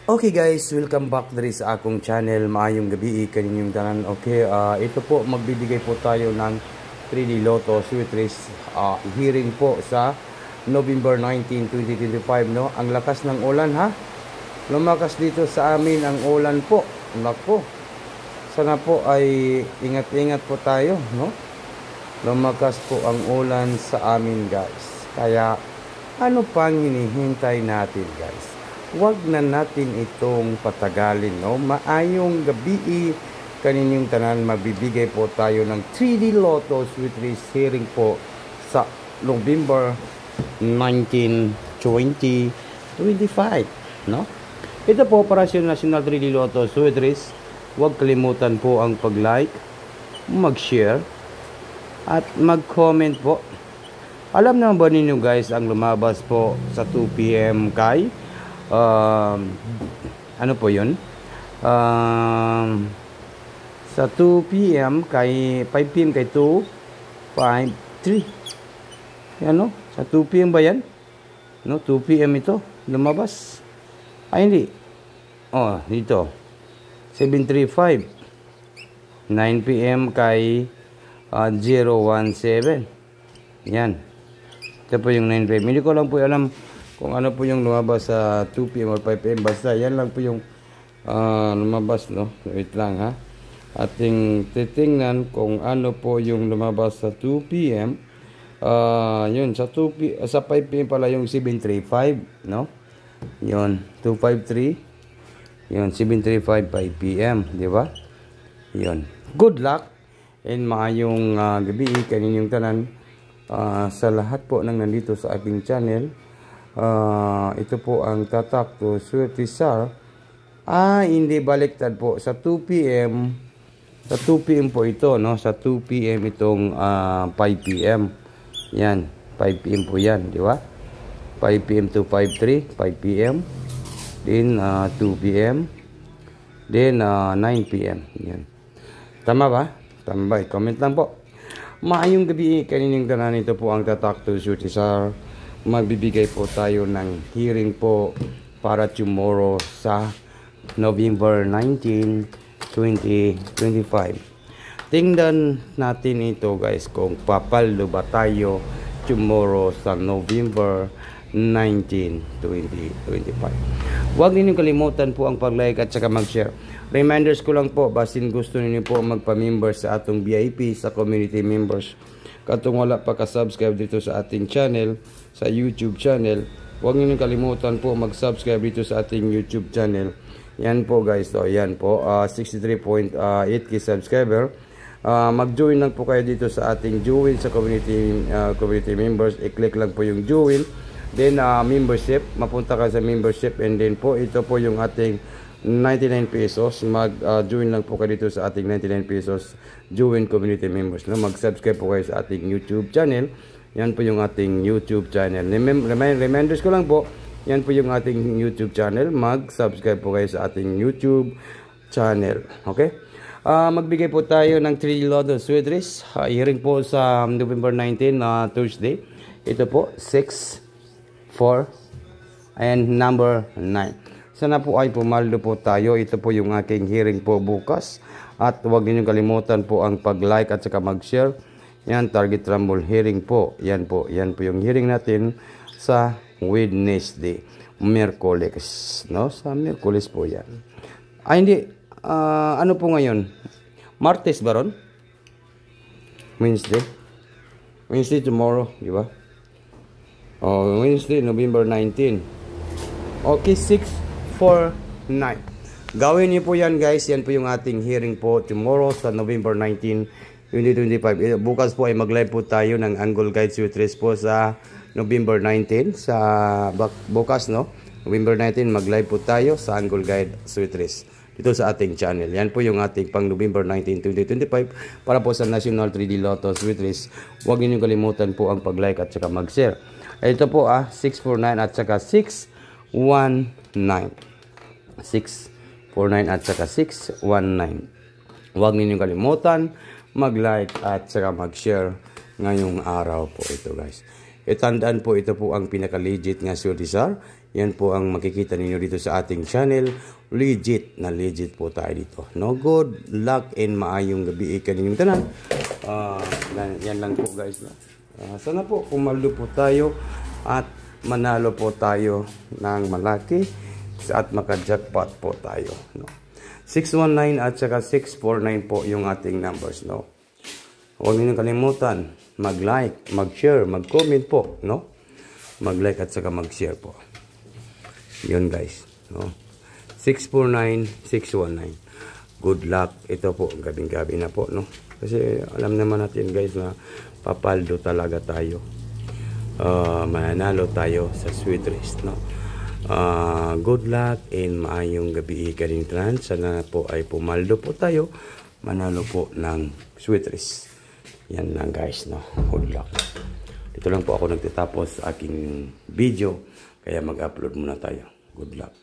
Okay guys, welcome back diri sa akong channel. Maayong gabi kaninyong tanan. Okay, ito po magbibigay po tayo ng 3D Lotto Sweet Race hearing po sa November 19, 2025 no. Ang lakas ng ulan ha. Lumakas dito sa amin ang ulan po. Nako. Sana po ay ingat-ingat po tayo no. Lumakas po ang ulan sa amin guys. Kaya ano pang hinihintay natin guys? Huwag na natin itong patagalin, no? Maayong gabi kaninyong tanan, magbibigay po tayo ng 3D Lotto Sweet Race hearing po sa November 19, 2025, no? Ito po para sa National 3D Lotto Sweet Race. Huwag kalimutan po ang pag-like, mag-share, at mag-comment po. Alam naman ba ninyo guys, ang lumabas po sa 2 PM kay ano po yun? Sa 2 PM kay 5 PM kay 2, 5, 3. Yan no? Sa 2 PM ba yan? No, 2 PM ito. Lumabas. Ay hindi. Oh, dito. 735. 9 PM kay 017. Yan. Ito po yung 9 PM. Hindi ko lang po alam kung ano po yung lumabas sa 2 PM or 5 PM. Basta yan lang po yung lumabas, no? Wait lang ha. Ating titingnan kung ano po yung lumabas sa 2 PM. Yun, sa 5 PM pala yung 735, no? Yun, 253. Yun, 735, 5 PM, di ba? Yun. Good luck and maayong gabi kaninyong tanan sa lahat po ng nandito sa aking channel. Ito po ang tatak to Swerte Sar. Hindi baliktad po sa 2 PM. Sa 2 PM po ito, no? Sa 2 PM itong 5 PM. Yan, 5 PM po yan, di ba? 5 PM to 5:03, 5 PM. Then 2 PM. Then 9 PM. Yan. Tama ba? Tama ba? Comment lang po. Maayong gabi kaninyong tanan. Ito po ang tatak to Swerte Sar. Magbibigay po tayo ng hearing po para tomorrow sa November 19, 2025. Tingnan natin ito guys kung papalo ba tayo tomorrow sa November 19, 2025. Huwag ninyong kalimutan po ang pag-like at saka mag-share. Reminders ko lang po, basin gusto niyo po magpa-member sa atong VIP sa community members. Katong wala pa ka-subscribe dito sa ating channel, sa YouTube channel, huwag niyo kalimutan po mag-subscribe dito sa ating YouTube channel. Yan po guys, so yan po, 63.8k subscriber. Mag-join lang po kayo dito sa ating join sa community members. I-click lang po yung join. Then membership, mapunta ka sa membership, and then po ito po yung ating 99 pesos. Mag-join lang po kayo dito sa ating 99 pesos join community members. No? Mag-subscribe po kayo sa ating YouTube channel. Yan po yung ating YouTube channel. Reminders ko lang po, yan po yung ating YouTube channel. Mag-subscribe po kayo sa ating YouTube channel. Okay? Magbigay po tayo ng 3 Lotto Sweet Race. Hearing po sa November 19, Thursday. Ito po, 6, 4, and number 9. Sana po ay pumaldo po tayo. Ito po yung aking hearing po bukas. At huwag ninyong kalimutan po ang pag-like at saka mag-share. Yan, Target Rumble hearing po. Yan po yung hearing natin sa Wednesday. Miyerkules, no? Sa Miyerkules po yan. Hindi. Ano po ngayon? Martes ba ron? Wednesday? Wednesday tomorrow, di ba? Wednesday, November 19. Okay, 6, 4, 9. Gawin niyo po yan guys. Yan po yung ating hearing po tomorrow sa November 19, 2025. Bukas po ay mag-live po tayo ng Angle Guide Sweet Race po sa November 19. Sa bukas, no? November 19, mag-live po tayo sa Angle Guide Sweet Race dito sa ating channel. Yan po yung ating pang November 19, 2025 para po sa National 3D Lotto Sweet Race. Huwag niyo kalimutan po ang pag-like at saka mag-share. Ito po 649 at saka 619. 649 at saka 619. Huwag ninyong kalimutan mag-like at saka mag-share ngayong araw po ito guys. Itandaan po, ito po ang pinaka-legit nga Swerte Sar. Yan po ang makikita ninyo dito sa ating channel. Legit po tayo dito. No, good luck and maayong gabi kaninyong tanan. Yan lang po guys. No? Sana po pumaldo po tayo at manalo po tayo ng malaki at maka-jackpot po tayo. No? 619 at saka 649 po yung ating numbers. No? Huwag niyo kalimutan mag-like, mag-share, mag-comment po. No? Mag-like at saka mag-share po. Yun guys, no? 649, 619. Good luck. Ito po, gabing-gabi na po, no? Kasi alam naman natin guys na papaldo talaga tayo. Mananalo tayo sa sweet wrist, no? Good luck and maayong gabi kaning trans. Sana po ay pumaldo po tayo. Manalo po ng sweet wrist. Yan lang guys, no? Good luck. Dito lang po ako nagtatapos sa aking video. Kaya mag-upload muna tayo. Good luck.